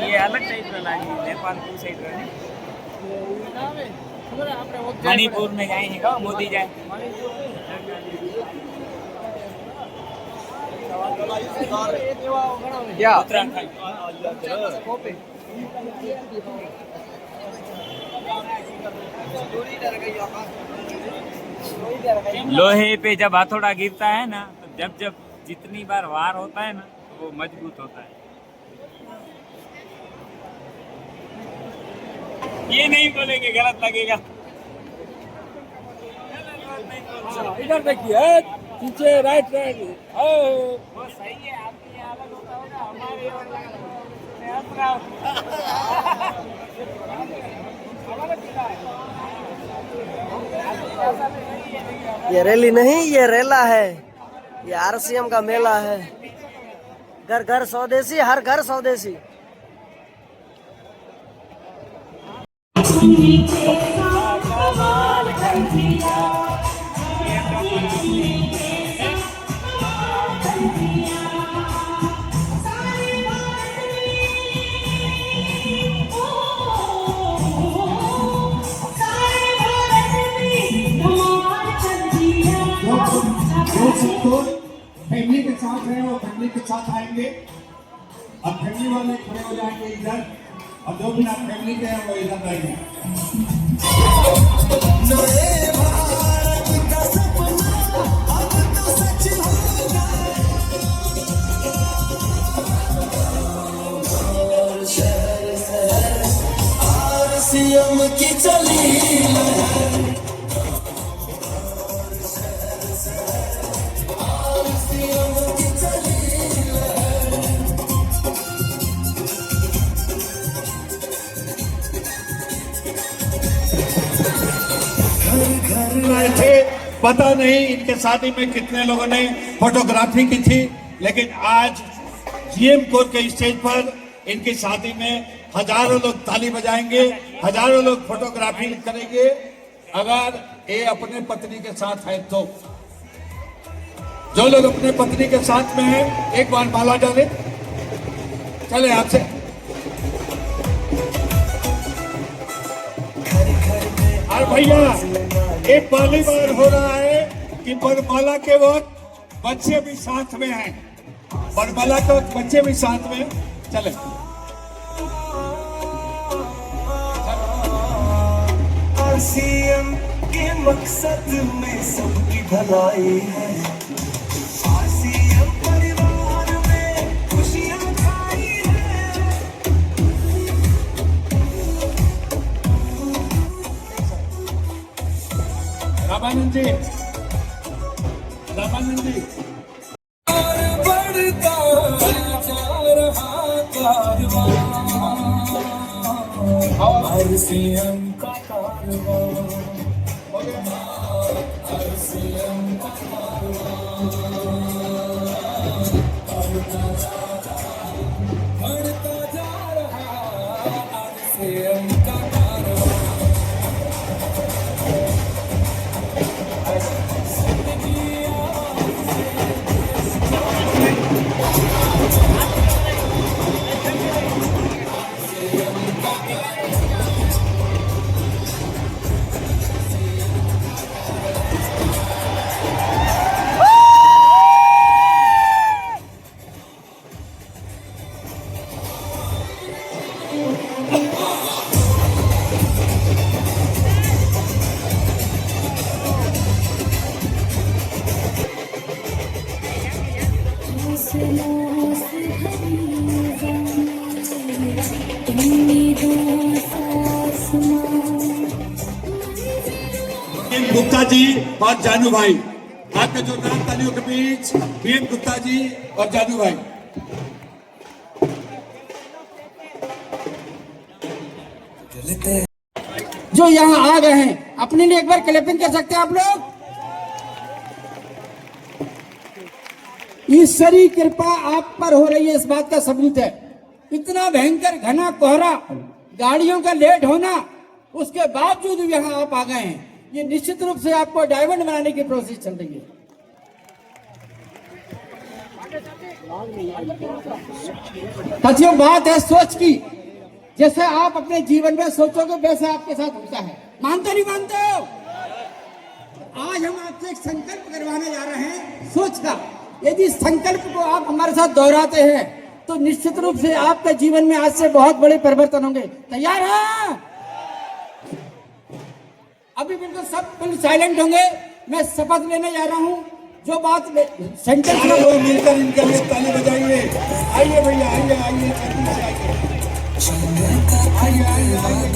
ये अलग टाइप का लागी नेपाल टू साइड रहने मणिपुर में गए हैं का मोदी जाए क्या उत्तराखंड लोहे पे जब हथौड़ा गिरता है ना तो जब जितनी बार वार होता है ना तो वो मजबूत होता है। ये नहीं बोलेंगे गलत लगेगा। इधर देखिए पीछे राइट राइट वो सही है आपके यहाँ अलग होता होगा हमारे ये रैली नहीं, ये रेला है। ये आरसीएम का मेला है। घर घर स्वदेशी, हर घर स्वदेशी। फैमिली के साथ है और फैमिली के साथ आएंगे। अब फैमिली वाले खड़े हो जाएंगे इधर और जो भी आप फैमिली के हैं वो इधर रहेंगे। की चली पता नहीं इनके शादी में कितने लोगों ने फोटोग्राफी की थी, लेकिन आज जीएम कोर के स्टेज पर इनकी शादी में हजारों लोग ताली बजाएंगे, हजारों लोग फोटोग्राफी करेंगे। अगर ये अपने पत्नी के साथ है तो जो लोग अपने पत्नी के साथ में हैं एक बार माला डाले। चले आपसे और भैया एक पहली बार हो रहा है कि वरमाला के वक्त बच्चे भी साथ में हैं। वरमाला के वक्त बच्चे भी साथ में। चले आरसीएम के मकसद में सबकी भलाई है। आरसीएम परिवार में खुशियां छाई है। रामानंद जी, रामानंद जी और बढ़ता जा रहा कारवां आरसीएम का कारवां आरसीएम का कारवां बढ़ता जा रहा आरसीएम का कारवां। गुप्ता जी और जानू भाई, आपके जो नाम तालियों के बीच पीएम गुप्ता जी और जानू भाई। जो यहाँ आ गए हैं अपने लिए एक बार क्लैपिंग कर सकते हैं आप लोग। ईश्वरी कृपा आप पर हो रही है, इस बात का सबूत है। इतना भयंकर घना कोहरा, गाड़ियों का लेट होना, उसके बावजूद यहाँ आप आ गए हैं। ये निश्चित रूप से आपको डायमंड बनाने की प्रोसेस चल रही है। साथियों, बात है सोच की। जैसे आप अपने जीवन में सोचोगे वैसा आपके साथ होता है। मानते नहीं मानते हो? आज हम आपसे एक संकल्प करवाने जा रहे हैं सोच का। यदि इस संकल्प को आप हमारे साथ दोहराते हैं तो निश्चित रूप से आपके जीवन में आज से बहुत बड़े परिवर्तन होंगे। तैयार हैं? अभी बिल्कुल सब बिल्कुल साइलेंट होंगे। मैं शपथ लेने जा रहा हूँ। जो बात सेंटेंस सारे लोग मिलकर इनके लिए ताली बजाइए। आइए भैया, आइए आइए आइए आइए आइए।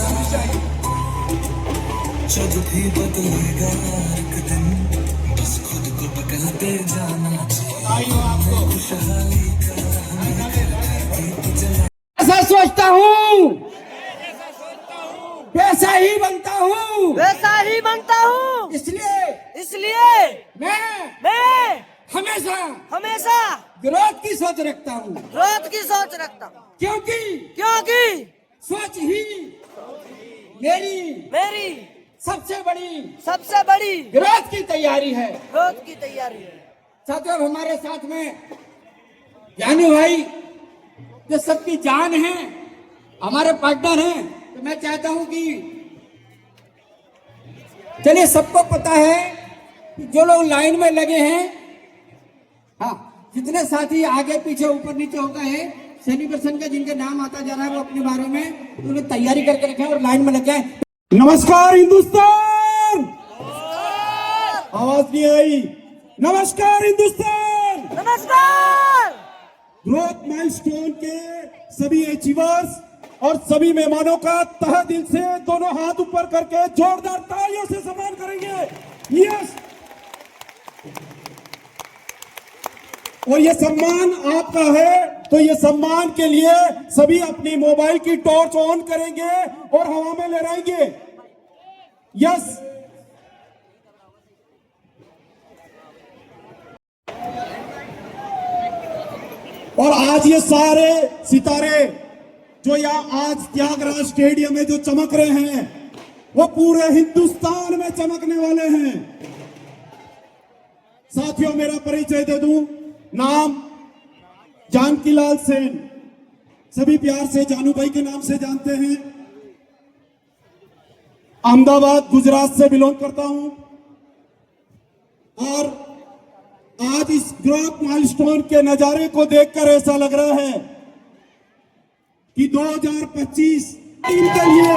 जब भी बदलेगा एक दिन, बस खुद को बदलते जाना चाहिए। खुशहाली का ऐसा सोचता हूँ वैसा ही बनता हूँ, वैसा ही बनता हूँ। इसलिए मैं हमेशा हमेशा ग्रोथ की सोच रखता हूँ। ग्रोथ की सोच रखता हूँ, क्योंकि सोच ही मेरी सबसे बड़ी ग्रोथ की तैयारी है। ग्रोथ की तैयारी है। साथियों, अब हमारे साथ में जानू भाई जो सबकी जान है, हमारे पार्टनर हैं। तो मैं चाहता हूं कि चलिए, सबको पता है कि जो लोग लाइन में लगे हैं, हाँ, जितने साथी आगे पीछे ऊपर नीचे हो गए हैं, सेलिब्रेशन का जिनके नाम आता जा रहा है वो अपने बारे में उन्होंने तैयारी करके रखे और लाइन में लगे हैं। नमस्कार हिंदुस्तान। आवाज नहीं आई। नमस्कार हिंदुस्तान। नमस्कार। ग्रोथ माइलस्टोन के सभी अचीवर्स और सभी मेहमानों का तहे दिल से दोनों हाथ ऊपर करके जोरदार तालियों से सम्मान करेंगे। यस। और ये सम्मान आपका है, तो ये सम्मान के लिए सभी अपनी मोबाइल की टॉर्च ऑन करेंगे और हवा में लहराएंगे। यस। और आज ये सारे सितारे जो यहाँ आज त्यागराज स्टेडियम में जो चमक रहे हैं, वो पूरे हिंदुस्तान में चमकने वाले हैं। साथियों, मेरा परिचय दे दूं। नाम जानकीलाल सेन, सभी प्यार से जानू भाई के नाम से जानते हैं। अहमदाबाद गुजरात से बिलोंग करता हूं और आज इस ग्रोथ माइलस्टोन के नजारे को देखकर ऐसा लग रहा है कि 2025 टीम के लिए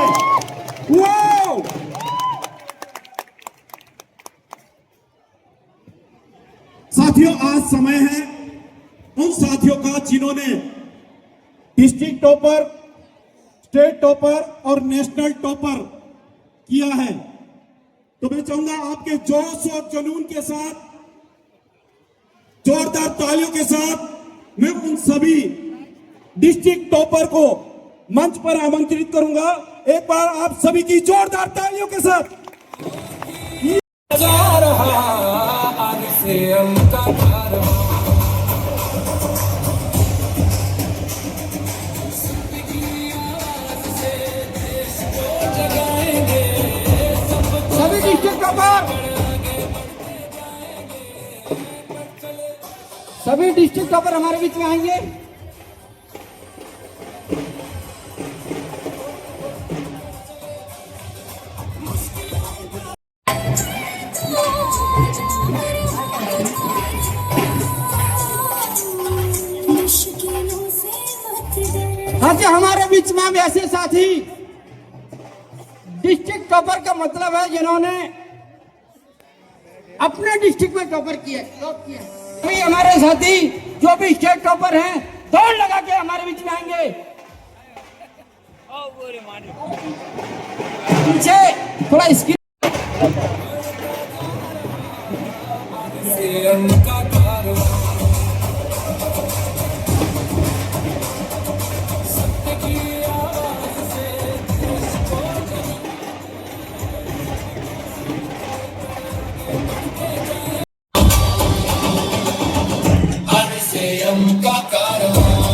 वाओ। साथियों, आज समय है उन साथियों का जिन्होंने डिस्ट्रिक्ट टॉपर, स्टेट टॉपर और नेशनल टॉपर किया है। तो मैं चाहूंगा आपके जोश और जुनून के साथ, जोरदार तालियों के साथ मैं उन सभी डिस्ट्रिक्ट टॉपर को मंच पर आमंत्रित करूंगा। एक बार आप सभी की जोरदार तालियों के साथ। जा रहा RCM का कारवां। सभी डिस्ट्रिक्ट टॉपर, सभी डिस्ट्रिक्ट टॉपर हमारे बीच में आएंगे। साथियों, हमारे बीच में ऐसे साथी डिस्ट्रिक्ट टॉपर का मतलब है जिन्होंने अपने डिस्ट्रिक्ट में टॉप किया। कोई हमारे साथी जो भी स्टेट टॉपर हैं, दौड़ लगा के हमारे बीच में आएंगे। पीछे थोड़ा स्क्रीन RCM का कारवां। सत्य की आवाज से देश को RCM का कारवां।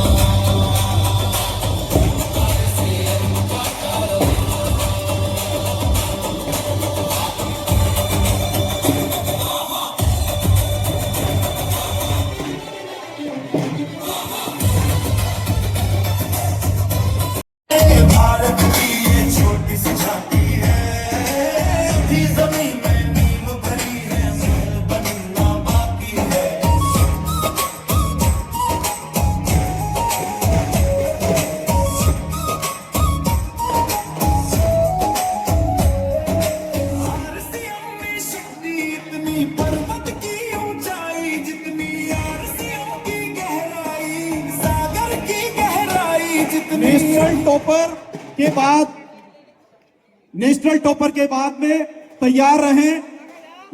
नेशनल टॉपर के बाद में तैयार रहें।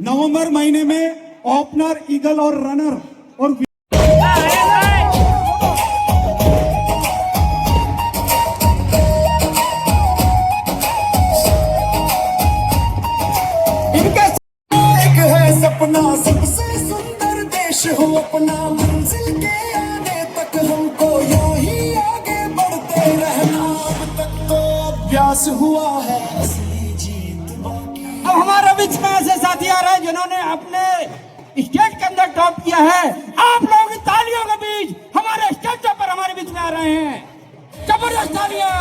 नवंबर महीने में ओपनर, ईगल और रनर और एक है सपना सबसे सुंदर देश हो अपना, मंजिल के आने तक हमको यूं ही आगे बढ़ते रहना। अब तक तो अभ्यास हुआ है, असली जीत बाकी। अब हमारे बीच में ऐसे साथी आ रहे हैं जिन्होंने अपने स्टेट के अंदर टॉप किया है। आप लोगों की तालियों के बीच हमारे स्टेट टॉपर हमारे बीच में आ रहे हैं। जबरदस्त तालियां,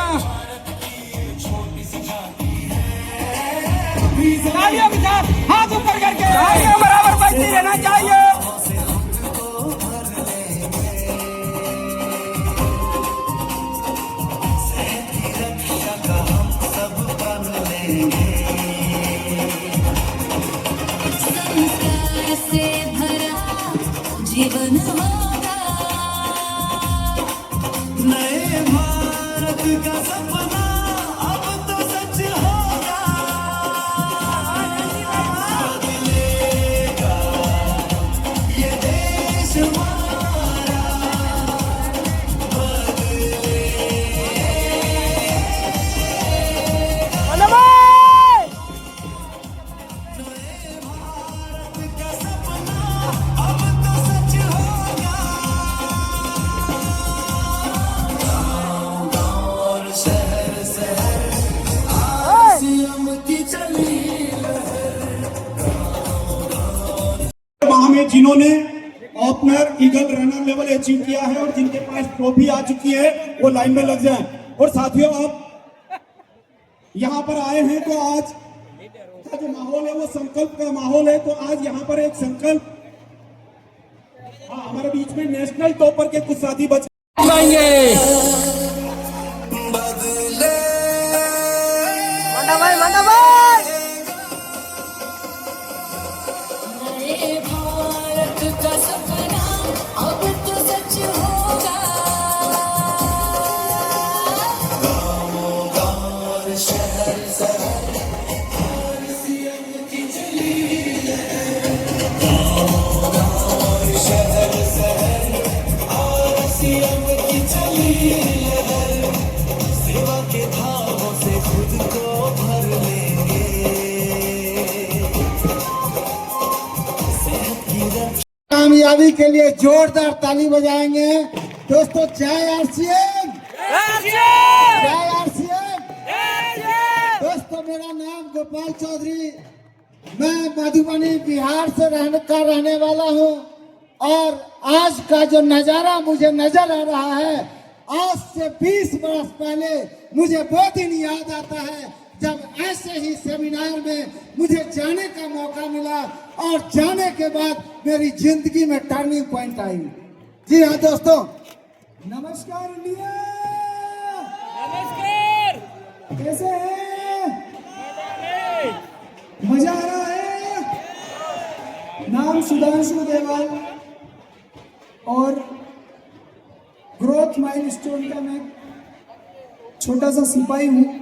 तालियों के साथ हाथ ऊपर करके तालियां बराबर बजती रहना चाहिए। संस्कार से भरा जीवन होगा, नए भारत का सपना अब तो सच होगा। बदलेगा ये देश हमारा, का सपना अब तो सच होगा। और शहर शहर आसियम की चली वहां में जिन्होंने opener, eagle, runner level achieve किया है और जिनके पास ट्रॉफी आ चुकी है वो लाइन में लग जाएं। और साथियों, आप यहाँ पर आए हैं तो आज का जो माहौल है वो संकल्प का माहौल है। तो आज यहाँ पर एक संकल्प, हमारे बीच में नेशनल टॉपर के कुछ साथी बच गाएंगे। बदले मांडा भाई नए भारत का सपना अब तो सच होगा। और शहर शहर आसियम की चली और शहर शहर आसियम की चली लहर, सेवा के भावों से खुद को भर लेंगे। सेहत की रक्षा कामयाबी के लिए जोरदार ताली बजाएंगे। दोस्तों, जय आरसीएम, जय आरसीएम। दोस्तों, मेरा नाम गोपाल चौधरी, मैं मधुबनी बिहार से रहने वाला हूँ। और आज का जो नजारा मुझे नजर आ रहा है, आज से 20 वर्ष पहले मुझे वो दिन याद आता है जब ऐसे ही सेमिनार में मुझे जाने का मौका मिला और जाने के बाद मेरी जिंदगी में टर्निंग पॉइंट आई। जी हाँ दोस्तों, नमस्कार इंडिया, नमस्कार। कैसे हैं? मजा आ रहा है? नाम सुधांशु देवाल और ग्रोथ माइलस्टोन का मैं छोटा सा सिपाही हूँ।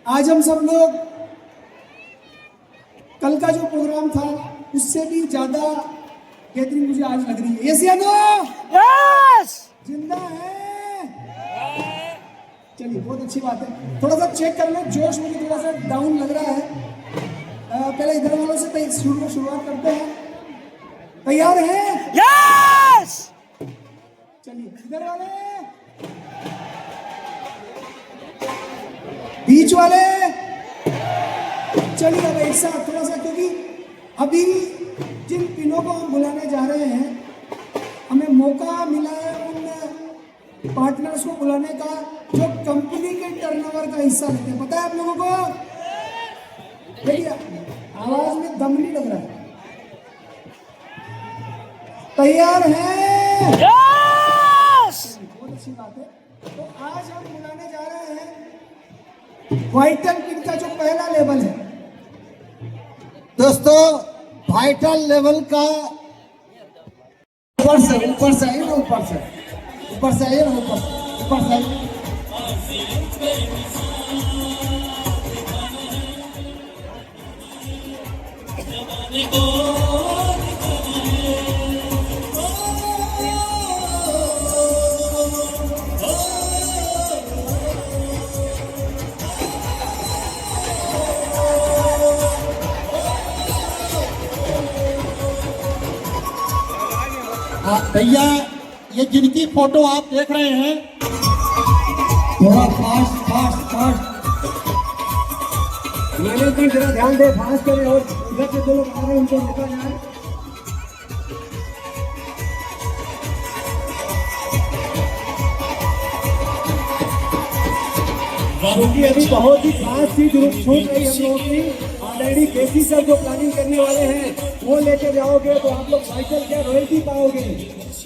आज हम सब लोग, कल का जो प्रोग्राम था उससे भी ज्यादा गैदरिंग मुझे आज लग रही है। यस या नो? यस। जिंदा है? चलिए, बहुत अच्छी बात है। थोड़ा सा चेक कर लो, जोश मुझे थोड़ा सा डाउन लग रहा है। पहले इधर वालों से शुरुआत करते हैं। तैयार हैं? यस। चलिए, इधर वाले, बीच वाले, चलिए अब एक साथ थोड़ा सा, क्योंकि अभी जिन पिनों को हम बुलाने जा रहे हैं, हमें मौका मिला है उन पार्टनर्स को बुलाने का जो कंपनी के टर्नओवर का हिस्सा लेते हैं। पता है आप लोगों को? देखिए, आवाज में दम नहीं लग रहा है। तैयार हैं? यस। बहुत अच्छी बात है। तो आज हम बुलाने जा रहे हैं वाइटल पिन का जो पहला लेवल है। दोस्तों, वाइटल लेवल का ऊपर से आइए ना, ऊपर से आइए ना, ऊपर से 6%। भैया ये जिनकी फोटो आप देख रहे हैं, थोड़ा फास्ट फास्ट फास्ट मैनेजमेंट जरा ध्यान दे, फास्ट करें और इधर से जो लोग आ रहे हैं उनको रोका जाए। क्योंकि अभी बहुत ही खास चीज छूट रही है हम लोगों की। ऑलरेडी केसी सर जो प्लानिंग करने वाले हैं वो लेके जाओगे तो आप लोग साइकिल क्या रॉयल्टी पाओगे,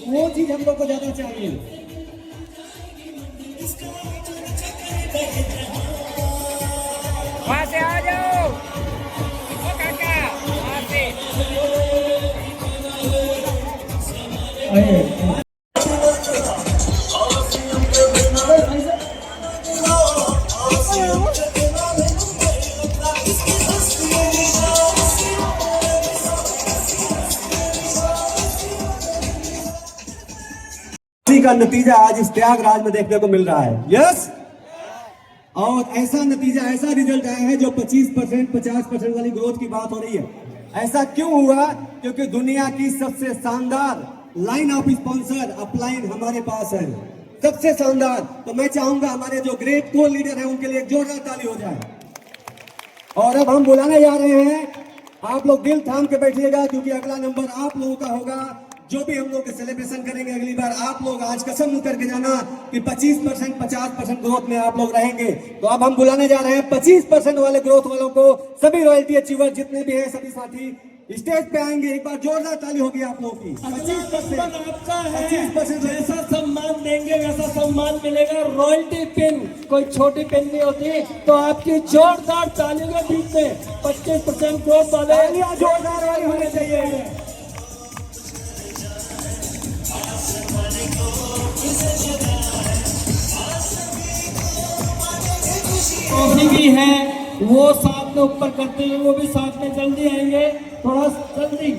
वो चीज हम लोग को ज्यादा चाहिए। वहाँ से आ जाओ ओ काका, वहाँ से। इसी का नतीजा आज इस प्रयागराज में देखने को मिल रहा है। यस, और ऐसा नतीजा, ऐसा रिजल्ट आया है जो 25%, 50% वाली ग्रोथ की बात हो रही है। ऐसा क्यों हुआ? क्योंकि दुनिया की सबसे शानदार लाइन ऑफ स्पॉन्सर अपलाइन हमारे पास है, सबसे शानदार। तो मैं चाहूंगा हमारे जो ग्रेट को लीडर है उनके लिए एक जोरदार ताली हो जाए। और अब हम बुलाने जा रहे हैं, आप लोग दिल थाम के बैठिएगा क्योंकि अगला नंबर आप लोगों का होगा। जो भी हम लोग सेलिब्रेशन करेंगे अगली बार, आप लोग आज कसम करके जाना कि 25%, 50% ग्रोथ में आप लोग रहेंगे। तो अब हम बुलाने जा रहे हैं 25% वाले ग्रोथ वालों को। सभी रॉयल्टी अचीवर जितने भी हैं, सभी साथी स्टेज पे आएंगे। एक बार जोरदार ताली होगी आप लोगों की। 25% आपका है, 25% जैसा सम्मान देंगे वैसा सम्मान मिलेगा। रॉयल्टी पिन कोई छोटी पिन नहीं होती, तो आपकी जोरदार तालियों के बीच में 25% ग्रोथ वाले तालियां जोरदार वाली होनी चाहिए। ट्रॉफी भी है, वो साथ में ऊपर करते हैं, वो भी साथ में जल्दी आएंगे, थोड़ा जल्दी।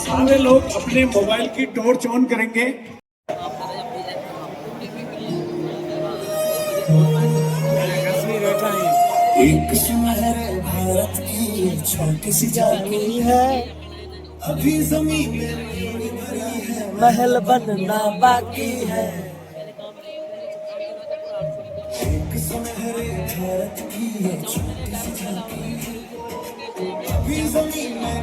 सारे लोग अपने मोबाइल की टॉर्च ऑन करेंगे। एक सुनहरे भारत की छोटी सी झांकी है, अभी जमीन में भरी है, महल बनना बाकी है। एक सुनहरे भारत की ये छोटी सी झांकी है, अभी जमीन में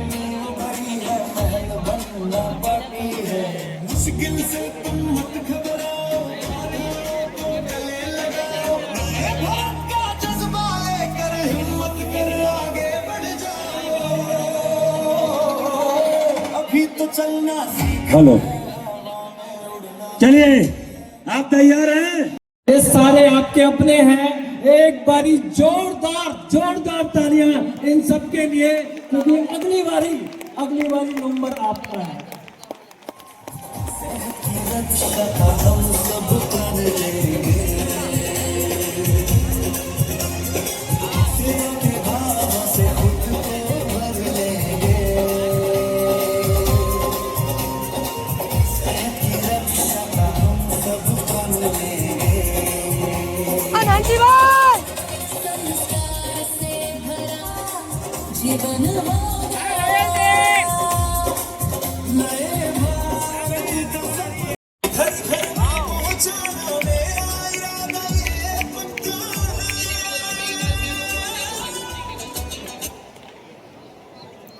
भरी है, महल बनना बाकी है। मुश्किल से तुम मत घबराओ, तो गले लगाओ, ये भारत का जज्बा लेकर हिम्मत कर आगे बढ़ जाओ। अभी तो चलना सीखो। हेलो, चलिए, आप तैयार हैं? ये सारे आपके अपने हैं। एक बारी जोरदार जोरदार तालियां इन सबके लिए, क्योंकि अगली बारी नंबर आपका है। हम सब कर लेंगे, के भाव से खुद को भर लेंगे, सेहत की रक्षा का हम सब कर लेंगे। संस्कार से भरा जीवन होगा। नए भारत का सपना घर घर पहुंचाना मेरा इरादा ये पक्का है।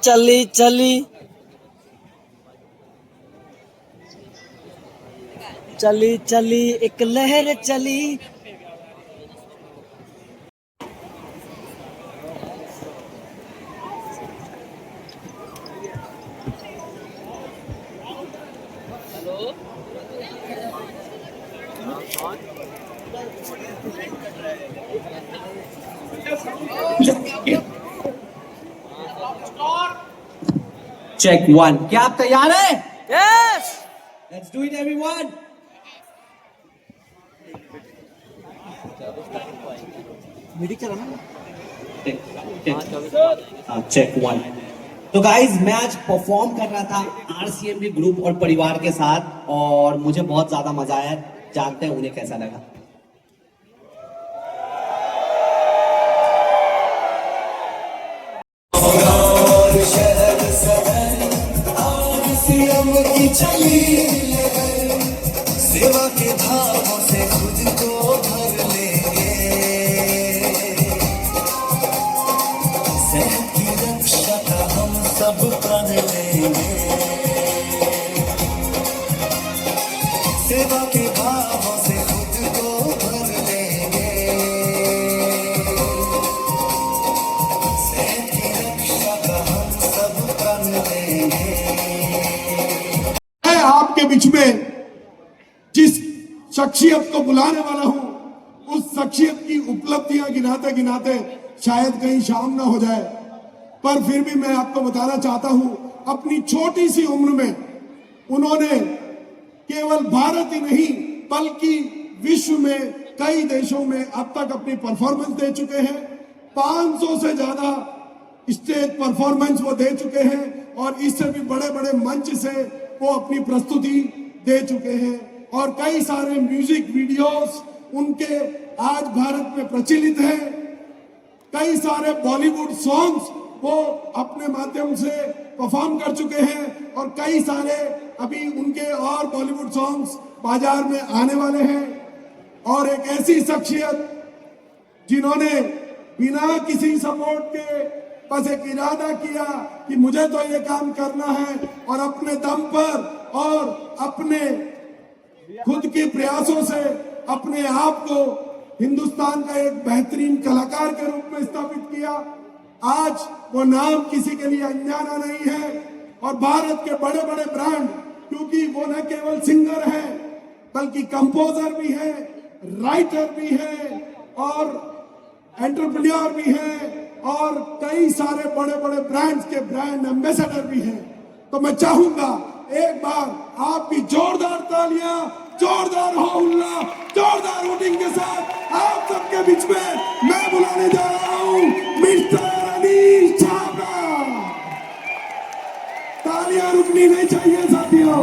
चली चली चली चली एक लहर चली, चेक 1। क्या आप तैयार हैं? Yes. Let's do it everyone. Check 1। तो गाइज मैं आज परफॉर्म कर रहा था आरसीएम ग्रुप और परिवार के साथ और मुझे बहुत ज्यादा मजा आया। जानते हैं उन्हें कैसा लगा। सीएम की चली सेवा के भावों से खुद को भर लेंगे, सेहत की रक्षा का हम सब प्रण लेंगे, सेवा के भावों से खुद को भर लेंगे, सेहत की रक्षा का हम सब प्रण लेंगे। मैं आपके बीच में जिस शख्सियत को बुलाने वाला हूं उस शख्सियत की उपलब्धियां गिनाते गिनाते शायद कहीं शाम ना हो जाए, पर फिर भी मैं आपको बताना चाहता हूं अपनी छोटी सी उम्र में उन्होंने केवल भारत ही नहीं बल्कि विश्व में कई देशों में अब तक अपनी परफॉर्मेंस दे चुके हैं। 500 से ज्यादा स्टेज परफॉर्मेंस वो दे चुके हैं और इससे भी बड़े बड़े मंच से वो अपनी प्रस्तुति दे चुके हैं और कई सारे म्यूजिक वीडियोस उनके आज भारत में प्रचलित हैं। कई सारे बॉलीवुड सॉन्ग्स वो अपने माध्यम से परफॉर्म कर चुके हैं और कई सारे अभी उनके और बॉलीवुड सॉन्ग्स बाजार में आने वाले हैं। और एक ऐसी शख्सियत जिन्होंने बिना किसी सपोर्ट के बस एक इरादा किया कि मुझे तो ये काम करना है और अपने दम पर और अपने खुद के प्रयासों से अपने आप को हिंदुस्तान का एक बेहतरीन कलाकार के रूप में स्थापित किया। आज वो नाम किसी के लिए अनजाना नहीं है और भारत के बड़े बड़े ब्रांड, क्योंकि वो न केवल सिंगर है बल्कि कंपोजर भी है, राइटर भी है और एंटरप्रेन्योर भी है और कई सारे बड़े बड़े ब्रांड्स के ब्रांड एम्बेसडर भी हैं। तो मैं चाहूंगा एक बार आपकी जोरदार तालियां, जोरदार हौला, जोरदार वोटिंग के साथ आप सबके बीच में मैं बुलाने जा रहा हूं मिस्टर अनीश छाबड़ा। तालियां रुकनी नहीं चाहिए साथियों।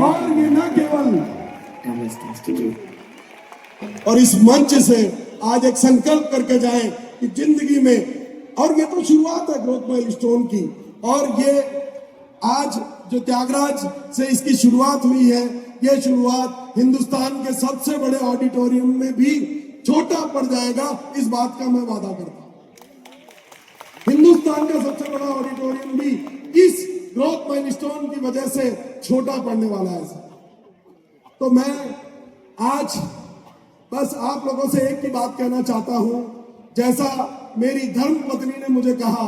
और ये न केवल और इस मंच से आज एक संकल्प करके जाएं कि जिंदगी में, और ये तो शुरुआत है ग्रोथ माइलस्टोन की, और ये आज जो त्यागराज से इसकी शुरुआत हुई है, ये शुरुआत हिंदुस्तान के सबसे बड़े ऑडिटोरियम में भी छोटा पड़ जाएगा, इस बात का मैं वादा करता हूं। हिंदुस्तान का सबसे बड़ा ऑडिटोरियम भी इस ग्रोथ माइलस्टोन की वजह से छोटा पड़ने वाला है। तो मैं आज बस आप लोगों से एक ही बात कहना चाहता हूं, जैसा मेरी धर्म पत्नी ने मुझे कहा,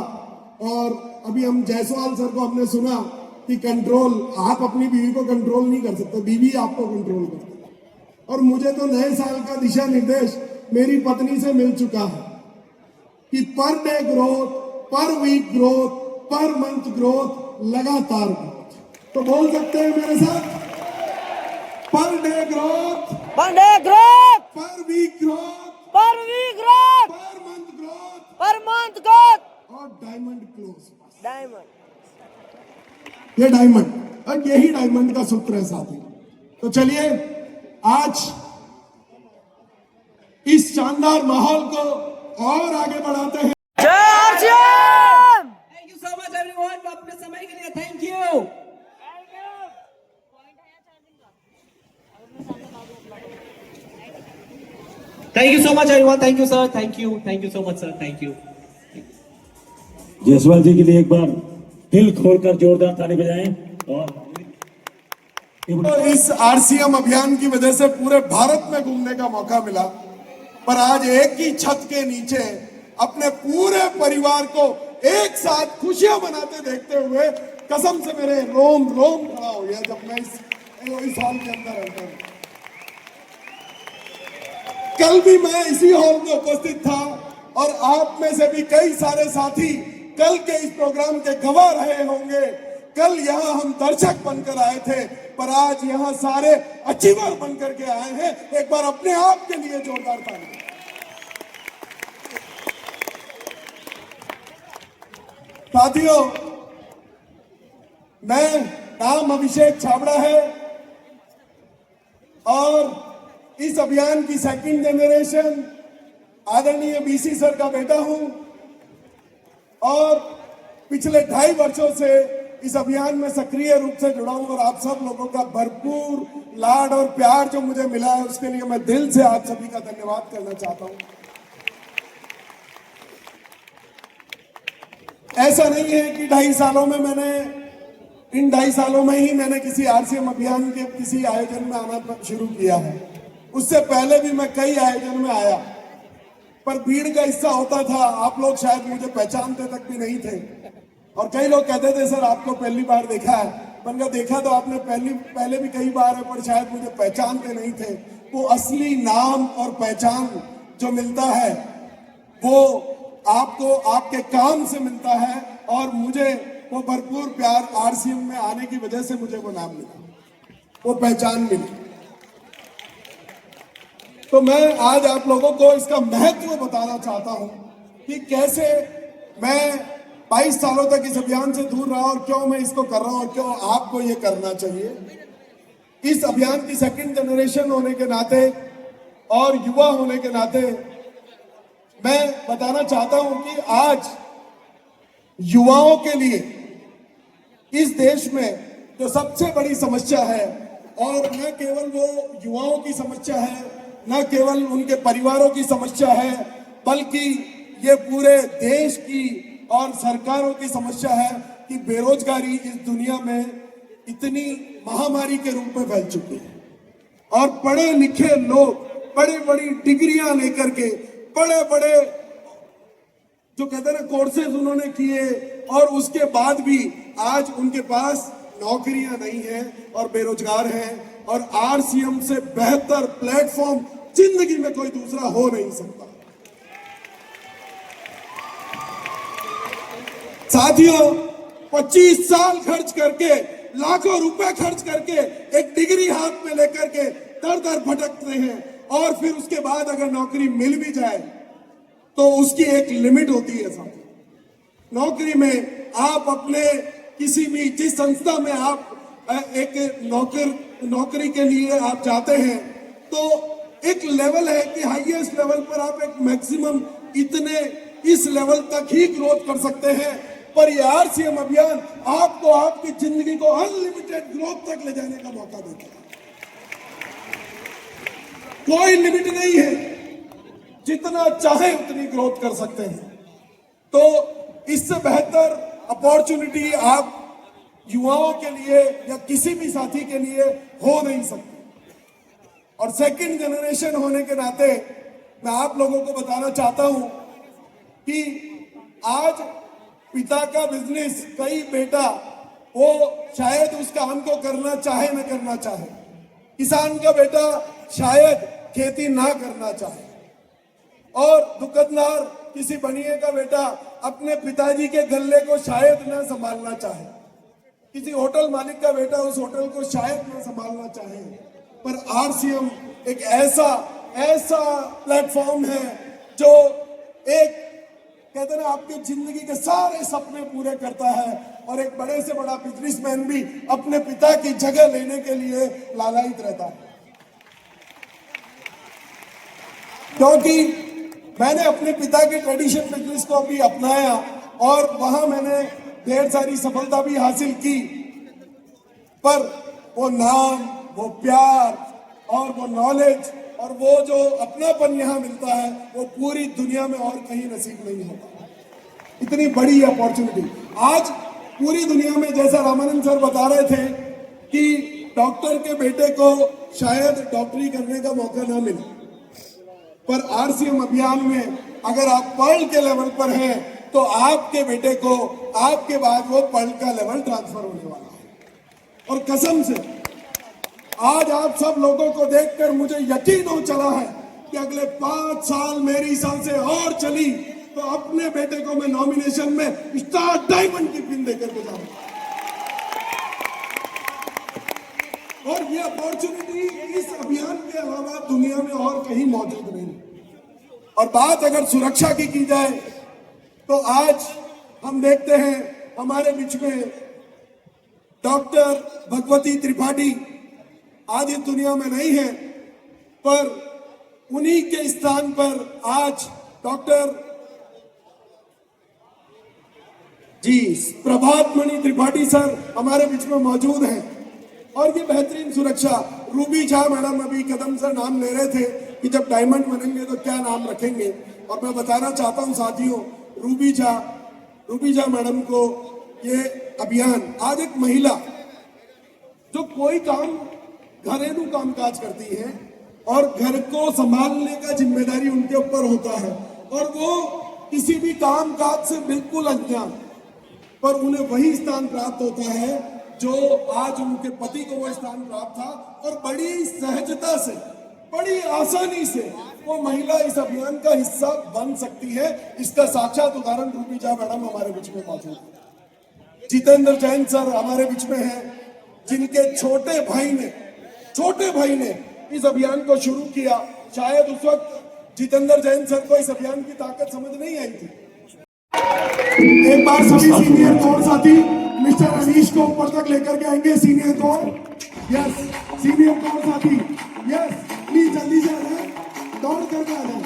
और अभी हम जायसवाल सर को हमने सुना कि कंट्रोल, आप अपनी बीवी को कंट्रोल नहीं कर सकते, बीवी आपको कंट्रोल करती है। और मुझे तो नए साल का दिशा निर्देश मेरी पत्नी से मिल चुका है कि पर डे ग्रोथ, पर week growth, per month growth, लगातार ग्रोथ। तो बोल सकते हैं मेरे साथ, per day growth, per day growth, पर वीक ग्रोथ, पर week growth, per month growth, per month growth और डायमंड क्लोज। डायमंड। ये डायमंड, और यही डायमंड का सूत्र है साथी। तो चलिए आज इस शानदार माहौल को और आगे बढ़ाते हैं। जय RCM. Thank you so much everyone, अपने समय के लिए thank you. Thank you so much everyone, thank you sir, thank you so much sir, thank you. Jaiswal ji के लिए एक बार दिल खोलकर जोरदार ताली बजाएं। और तो इस आरसीएम अभियान की वजह से पूरे भारत में घूमने का मौका मिला, पर आज एक ही छत के नीचे अपने पूरे परिवार को एक साथ खुशियां मनाते देखते हुए कसम से मेरे रोम रोम खड़ा हो गया जब मैं इस हॉल के अंदर एंटर हुआ। कल भी मैं इसी हॉल में उपस्थित था और आप में से भी कई सारे साथी कल के इस प्रोग्राम के गवाह रहे होंगे। कल यहाँ हम दर्शक बनकर आए थे, पर आज यहाँ सारे अचीवर बनकर के आए हैं। एक बार अपने आप के लिए जोरदार ताली। साथियों, मैं नाम अभिषेक छाबड़ा है और इस अभियान की सेकंड जनरेशन आदरणीय बीसी सर का बेटा हूं और पिछले 2.5 वर्षों से इस अभियान में सक्रिय रूप से जुड़ा हूं और आप सब लोगों का भरपूर लाड और प्यार जो मुझे मिला है उसके लिए मैं दिल से आप सभी का धन्यवाद करना चाहता हूं। ऐसा नहीं है कि 2.5 सालों में इन 2.5 सालों में ही मैंने किसी आरसीएम अभियान के किसी आयोजन में आना शुरू किया है। उससे पहले भी मैं कई आयोजन में आया, पर भीड़ का हिस्सा होता था। आप लोग शायद मुझे पहचानते तक भी नहीं थे और कई लोग कहते थे सर आपको पहली बार देखा है। मैंने कहा देखा तो आपने पहले भी कई बार है, पर शायद मुझे पहचानते नहीं थे। वो असली नाम और पहचान जो मिलता है वो आपको आपके काम से मिलता है और मुझे वो भरपूर प्यार आरसीएम में आने की वजह से मुझे वो नाम मिला, वो पहचान मिली। तो मैं आज आप लोगों को इसका महत्व बताना चाहता हूं कि कैसे मैं 22 सालों तक इस अभियान से दूर रहा और क्यों मैं इसको कर रहा हूं और क्यों आपको ये करना चाहिए। इस अभियान की सेकंड जनरेशन होने के नाते और युवा होने के नाते मैं बताना चाहता हूं कि आज युवाओं के लिए इस देश में जो सबसे बड़ी समस्या है, और न केवल वो युवाओं की समस्या है, न केवल उनके परिवारों की समस्या है, बल्कि ये पूरे देश की और सरकारों की समस्या है कि बेरोजगारी इस दुनिया में इतनी महामारी के रूप में फैल चुकी है और पढ़े लिखे लोग बड़ी बड़ी डिग्रियां लेकर के बड़े बड़े जो कहते हैं ना कोर्सेज उन्होंने किए और उसके बाद भी आज उनके पास नौकरियां नहीं है और बेरोजगार हैं और आरसीएम से बेहतर प्लेटफॉर्म जिंदगी में कोई दूसरा हो नहीं सकता। साथियों, 25 साल खर्च करके, लाखों रुपए खर्च करके एक डिग्री हाथ में लेकर के दर दर भटकते हैं और फिर उसके बाद अगर नौकरी मिल भी जाए तो उसकी एक लिमिट होती है। साथ नौकरी में आप अपने किसी भी जिस संस्था में आप एक नौकरी के लिए आप जाते हैं तो एक लेवल है कि हाईएस्ट लेवल पर आप एक मैक्सिमम इतने इस लेवल तक ही ग्रोथ कर सकते हैं, पर ये आरसीएम अभियान आपको आपकी जिंदगी को अनलिमिटेड ग्रोथ तक ले जाने का मौका देता है। कोई लिमिट नहीं है, जितना चाहे उतनी ग्रोथ कर सकते हैं। तो इससे बेहतर अपॉर्चुनिटी आप युवाओं के लिए या किसी भी साथी के लिए हो नहीं सकती। और सेकंड जनरेशन होने के नाते मैं आप लोगों को बताना चाहता हूं कि आज पिता का बिजनेस कई बेटा वो शायद उस काम को करना चाहे न करना चाहे, किसान का बेटा शायद खेती ना करना चाहे और दुकानदार किसी बनिए का बेटा अपने पिताजी के गल्ले को शायद ना संभालना चाहे, किसी होटल मालिक का बेटा उस होटल को शायद ना संभालना चाहे। पर आरसीएम एक ऐसा प्लेटफॉर्म है जो एक कहते हैं आपकी जिंदगी के सारे सपने पूरे करता है और एक बड़े से बड़ा बिजनेसमैन भी अपने पिता की जगह लेने के लिए लालायित रहता है। क्योंकि मैंने अपने पिता के ट्रेडिशन बिजनेस को भी अपनाया और वहां मैंने ढेर सारी सफलता भी हासिल की, पर वो नाम, वो प्यार और वो नॉलेज और वो जो अपनापन यहाँ मिलता है वो पूरी दुनिया में और कहीं नसीब नहीं होता। इतनी बड़ी अपॉर्चुनिटी आज पूरी दुनिया में, जैसा रामानंद सर बता रहे थे कि डॉक्टर के बेटे को शायद डॉक्टरी करने का मौका ना मिले, पर आरसीएम अभियान में अगर आप पर्ल के लेवल पर हैं तो आपके बेटे को आपके बाद वो पर्ल का लेवल ट्रांसफर होने वाला है। और कसम से आज आप सब लोगों को देखकर मुझे यकीन हो चला है कि अगले 5 साल मेरी सांसें और चली तो अपने बेटे को मैं नॉमिनेशन में स्टार डायमंड की पिन देकर के जाऊंगा। और ये अपॉर्चुनिटी इस अभियान के अलावा दुनिया में और कहीं मौजूद नहीं। और बात अगर सुरक्षा की जाए तो आज हम देखते हैं हमारे बीच में डॉक्टर भगवती त्रिपाठी आज इस दुनिया में नहीं है, पर उन्हीं के स्थान पर आज डॉक्टर जी प्रभात मणि त्रिपाठी सर हमारे बीच में मौजूद हैं। और ये बेहतरीन सुरक्षा, रूबी झा मैडम अभी कदम से नाम ले रहे थे कि जब डायमंड बनेंगे तो क्या नाम रखेंगे, और मैं बताना चाहता हूं साथियों, रूबी झा मैडम को ये अभियान, आज एक महिला जो कोई काम घरेलू कामकाज करती है और घर को संभालने का जिम्मेदारी उनके ऊपर होता है, और वो किसी भी कामकाज से बिल्कुल अनजान, पर उन्हें वही स्थान प्राप्त होता है जो आज उनके पति को वो स्थान प्राप्त था। और बड़ी सहजता से, बड़ी आसानी से वो महिला इस अभियान का हिस्सा बन सकती है। इसका साक्षात उदाहरण रूबी झा मैडम हमारे बीच में मौजूद है। जितेंद्र जैन सर हमारे बीच में हैं, जिनके छोटे भाई ने इस अभियान को शुरू किया। शायद उस वक्त जितेंद्र जैन सर को इस अभियान की ताकत समझ नहीं आई थी। एक बार सभी सीनियर कोर साथी मिस्टर अनीश को ऊपर तक लेकर के आएंगे। Senior core, yes, senior core साथी, यस, प्लीज जल्दी से आ जाए, दौड़ करके आ जाए।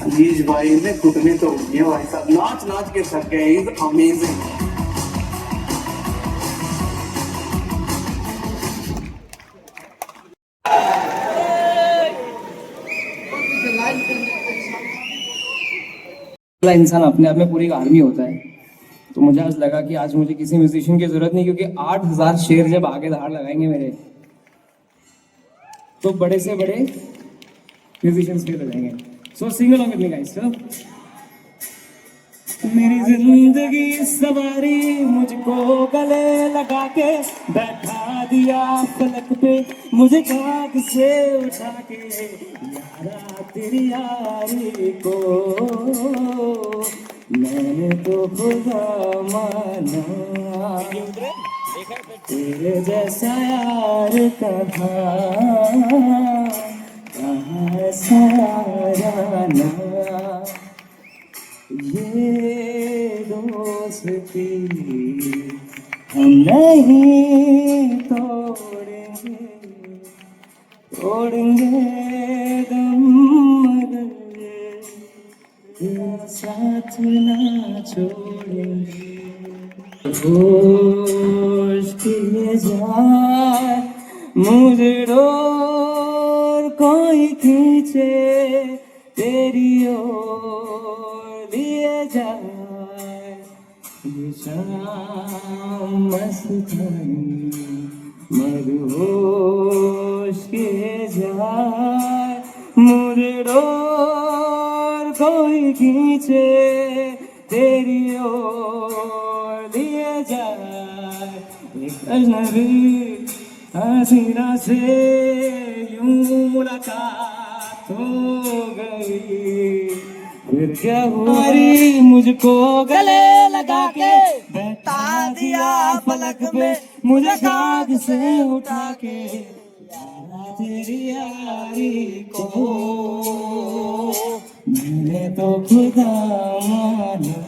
अजीज भाई ने घुटने तो ये भाई साहब नाच के थक गए। Is amazing. इंसान अपने आप में पूरी आर्मी होता है। तो मुझे आज लगा कि आज मुझे किसी म्यूजिशियन की जरूरत नहीं, क्योंकि 8000 शेर जब आगे धार लगाएंगे मेरे, तो बड़े से बड़े म्यूजिशियंस के हो जाएंगे। So sing along with me guys. मेरी जिंदगी सवारी मुझको गले लगा के बैठा दिया पलक पे, मुझे खाक से उठा के यारा तेरी यारी को मैंने तो खुदा माना, तेरे जैसा यार कहाँ साराना, ये दोस्ती हम नहीं तोड़ेंगे दम मगर तेरा साथ ना छोड़ेंगे। होश किए जाए मुझे डोर कोई खींचे तेरी ओर लिए जाए, ये शाम मस्तानी मदहोश किए जाए मुझे डोर कोई खींचे तेरी ओर लिए जाए। एक अजनबी हसीना से यूं मुलाकात हो गई, फिर क्या हुआ मुझको गले लगा के बैठा दिया पलक पे, मुझे खाक से उठा के यारा तेरी यारी को मैंने तो खुदा माना,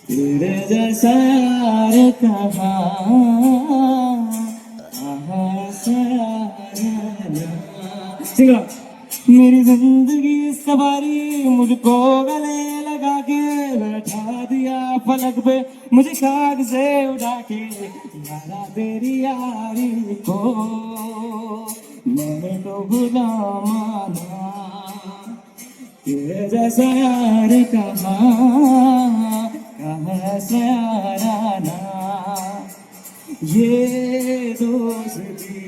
तेरे जैसा यार कहाँ साराना। सिंग मेरी जिंदगी सवारी मुझको गले लगा के बैठा दिया फलक पे, मुझे खाक से उठा के यारा तेरी यारी को मैंने तो खुदा माना। ये जैसा यार कहाँ से याराना, ये दोस्ती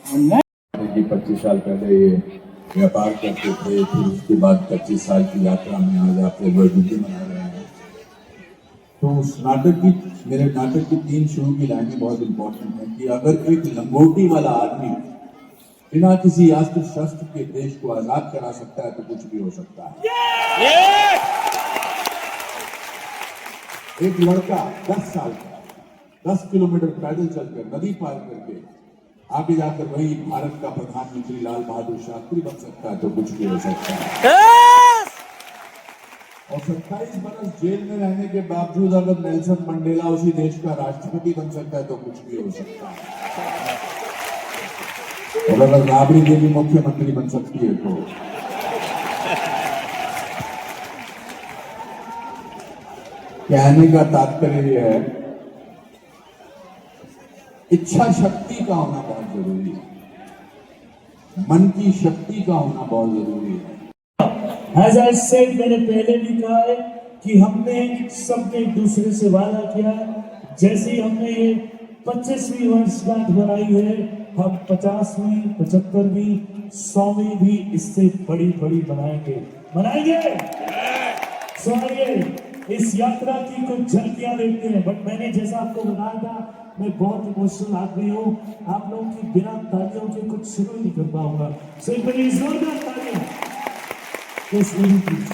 हम कि 25 साल पहले ये व्यापार करते थे, फिर उसके बाद 25 साल की यात्रा में आज आप वर्धुकी मना रहे हैं। तो उस नाटक की, मेरे नाटक की 3 शुरू की लाइनें बहुत इंपॉर्टेंट हैं कि अगर एक लंगोटी वाला आदमी बिना किसी अस्त्र शस्त्र के देश को आजाद करा सकता है तो कुछ भी हो सकता है। एक लड़का 10 साल का 10 किलोमीटर पैदल चलकर नदी पार करके आगे जाकर वही भारत का प्रधानमंत्री लाल बहादुर शास्त्री बन सकता है तो कुछ भी हो सकता है। और 27 बरस जेल में रहने के बावजूद अगर नेल्सन मंडेला उसी देश का राष्ट्रपति बन सकता है तो कुछ भी हो सकता है। और अगर राबड़ी देवी मुख्यमंत्री बन सकती है तो कहने का तात्पर्य यह है, इच्छा शक्ति का होना बहुत जरूरी है, मन की शक्ति का होना बहुत जरूरी है। As I said, मैंने पहले भी कहा है कि हमने सबने एक दूसरे से वादा किया है। जैसे ही हमने ये 25वीं वर्षगांठ बनाई है, हम 50वीं, 75वीं, 100वीं भी इससे बड़ी बड़ी बनाएंगे। सो आइए इस यात्रा की कुछ झलकियां देखते हैं। बट मैंने जैसा आपको बताया था, मैं बहुत इमोशनल आदमी हूँ। आप लोगों की बिना तालियों के कुछ शुरू नहीं कर पाऊंगा। सो एक बड़ी जोरदार तालियां। Yes, very good.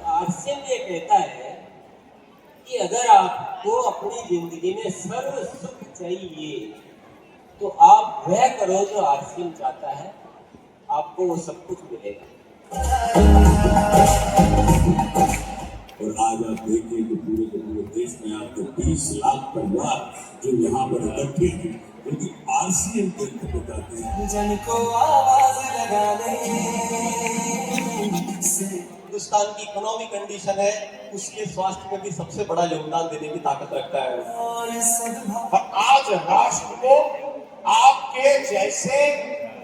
आरसीएम ये कहता है कि अगर आपको अपनी जिंदगी में सर्व सुख चाहिए तो आप वह करो जो आरसीएम चाहता है, आपको वो सब कुछ मिलेगा। और आज आप देखिए कि पूरे के पूरे देश में आपको 20 लाख परिवार जो यहाँ पर इकट्ठे हैं, उनकी आरसीएम के बताते हैं। जन को आवाज लगाने हिंदुस्तान की इकोनॉमिक कंडीशन है, उसके स्वास्थ्य में भी सबसे बड़ा योगदान देने की ताकत रखता है। और आज राष्ट्र को आपके जैसे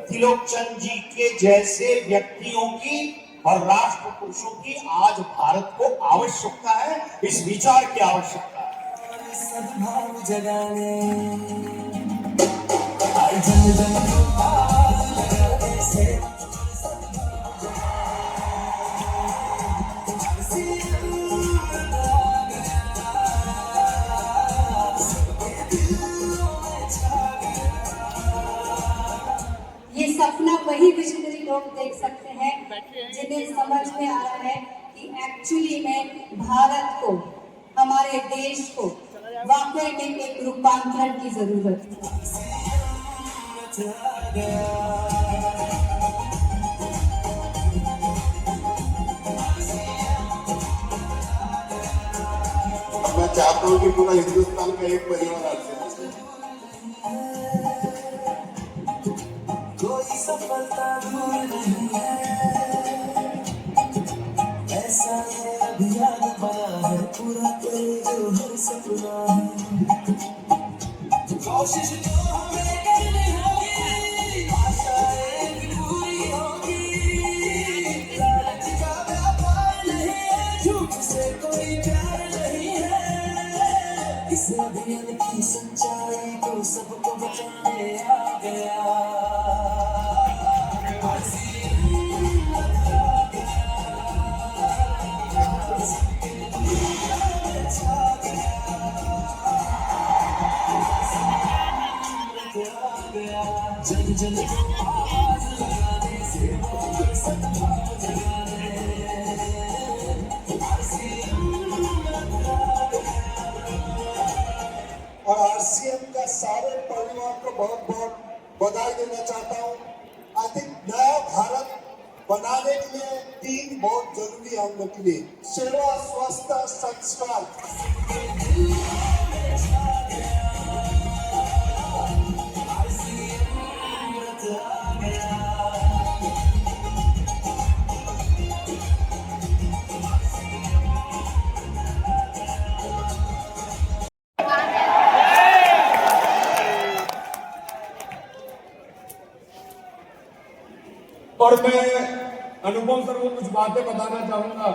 त्रिलोकचंद जी के जैसे व्यक्तियों की और राष्ट्र पुरुषों की आज भारत को आवश्यकता है, इस विचार की आवश्यकता है। सद्भाव जगाने ये सपना वही विजनरी लोग देख सकते हैं जिन्हें समझ में आ रहा है कि एक्चुअली में भारत को, हमारे देश को वाकई में एक रूपांतरण की जरूरत है। मैं चाहता हूँ कि पूरा हिंदुस्तान का एक परिवार आपसे कोई सफलता दूर नहीं है, ऐसा है अभियान बना है, पूरा करे जो हर सपना है। कोशिश तो हमें करनी होगी, आशाएं भी पूरी होगी। लालच का व्यापार नहीं है, झूठ से कोई प्यार नहीं है। इस अभियान की सच्चाई को सबको बचाने आ गया। जन जन को आवाज लगाने से और आरसीएम का सारे परिवार को बहुत बहुत बधाई देना चाहता हूँ। नया भारत बनाने के लिए 3 बहुत जरूरी है हम लोग के लिए: सेवा, स्वास्थ्य, संस्कार। और मैं अनुपम सर को कुछ बातें बताना चाहूंगा।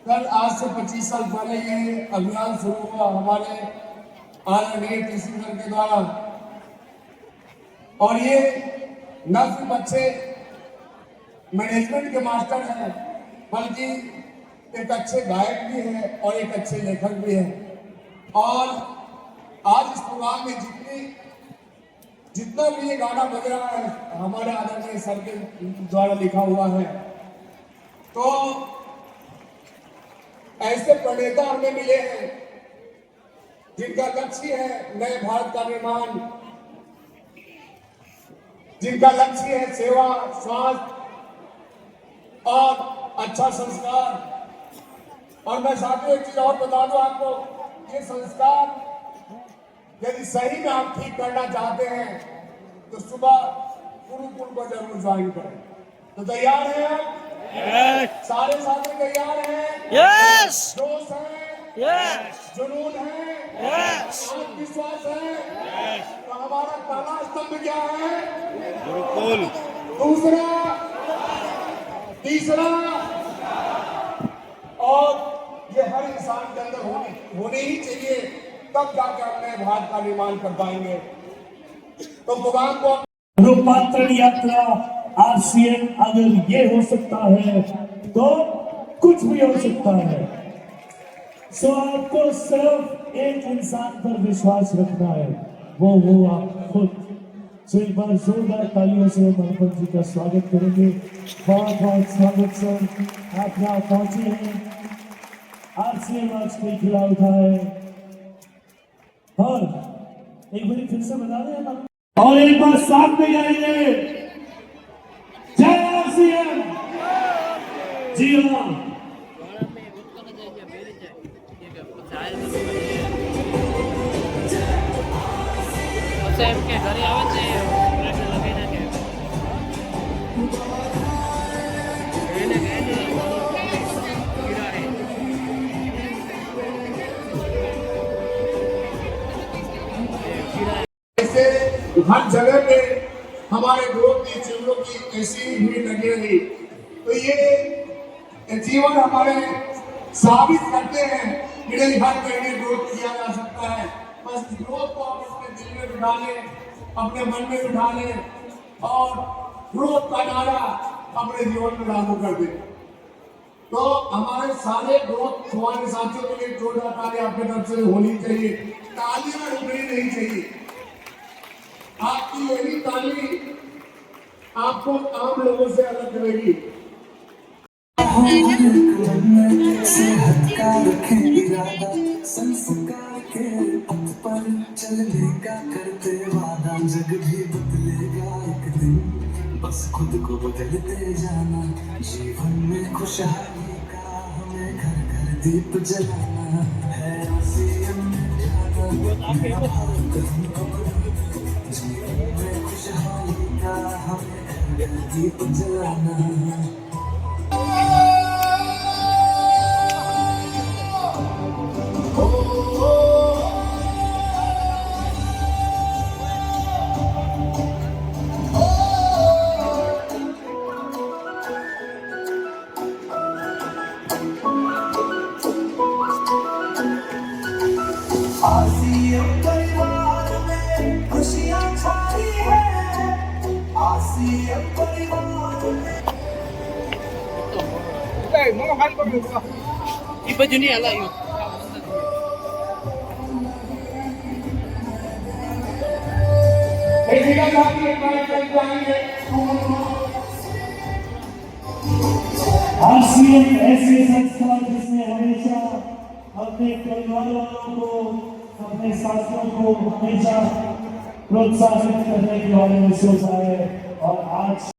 कल आज से 25 साल पहले ये अभियान शुरू हुआ हमारे आदरणीय टीसी सर के द्वारा, और ये न सिर्फ अच्छे मैनेजमेंट के मास्टर हैं बल्कि एक अच्छे गायक भी हैं और एक अच्छे लेखक भी हैं। और आज इस प्रोग्राम में जितना भी ये गाना बज रहा है हमारे आदरणीय सर के द्वारा लिखा हुआ है। तो ऐसे प्रणेता हमें मिले हैं जिनका लक्ष्य है नए भारत का निर्माण, जिनका लक्ष्य है सेवा, स्वास्थ्य और अच्छा संस्कार। और मैं साथियों एक चीज और बता दूं आपको, ये संस्कार यदि सही में आप ठीक करना चाहते हैं तो सुबह गुरुकुल को जरूर ज्वाइन करें। तो तैयार हैं आप? yes. सारे साथी तैयार हैं? yes. जोश है? yes. जुनून है? yes. आत्मविश्वास है? yes. तो हमारा पहला स्तंभ क्या है? गुरुकुल। दूसरा, तीसरा, और ये हर इंसान के अंदर होनी ही चाहिए, तब जाकर अपने भारत का निर्माण कर पाएंगे। तो भगवान को रूपांतरण यात्रा आरसीएम अगर ये हो सकता है तो कुछ भी हो सकता है। सो आपको सिर्फ एक इंसान पर विश्वास रखना है, वो आप खुद। सो एक बार जोरदार तालियों से मनोपन जी का स्वागत करेंगे। बहुत बहुत स्वागत सर, आप यहाँ पहुंचे हैं, आरसीएम आज कोई खिला उठा है। और एक बार फिर से बता दें और एक बार साथ में गाएंगे जय आरसीएम। जी हाँ, के घरे आवे છે લગાઈ નાખે એને ऐसे हर जगह पे हमारे ग्रोथ की चीजों की ऐसी भीड़ लगी रही। तो ये जीवन हमारे साबित करते हैं कि नहीं, हर कहीं ग्रोथ किया जा सकता है। बस ग्रोथ को आप अपने दिल में बिठा लें, अपने मन में बिठा लें और ग्रोथ का नारा अपने जीवन में लागू कर दें। तो हमारे सारे ग्रोथ हमारे साथियों के लिए जोरदार ताली आपकी तरफ से होनी चाहिए। तालियां रुकनी नहीं चाहिए। आपकी यही ताली आपको आम लोगों से अलग करेगी। संस्कार के पथ पर चलने का करते वादा, जग भी बदलेगा एक दिन, बस खुद को बदलते जाना। जीवन में खुशहाली का हमें घर घर दीप जलाना है। आरसीएम में जाना मेरा भारत हमको, जीवन में खुशहाली का हमें घर घर दीप जलाना। आरसीएम परिवार में खुशियां छाई है। आरसीएम परिवार में iba juni ala yun RCM ऐसे संस्था जिसने हमेशा अपने परिवार वालों को, अपने साथियों को हमेशा प्रोत्साहित करने के बारे में सोचा है। और आज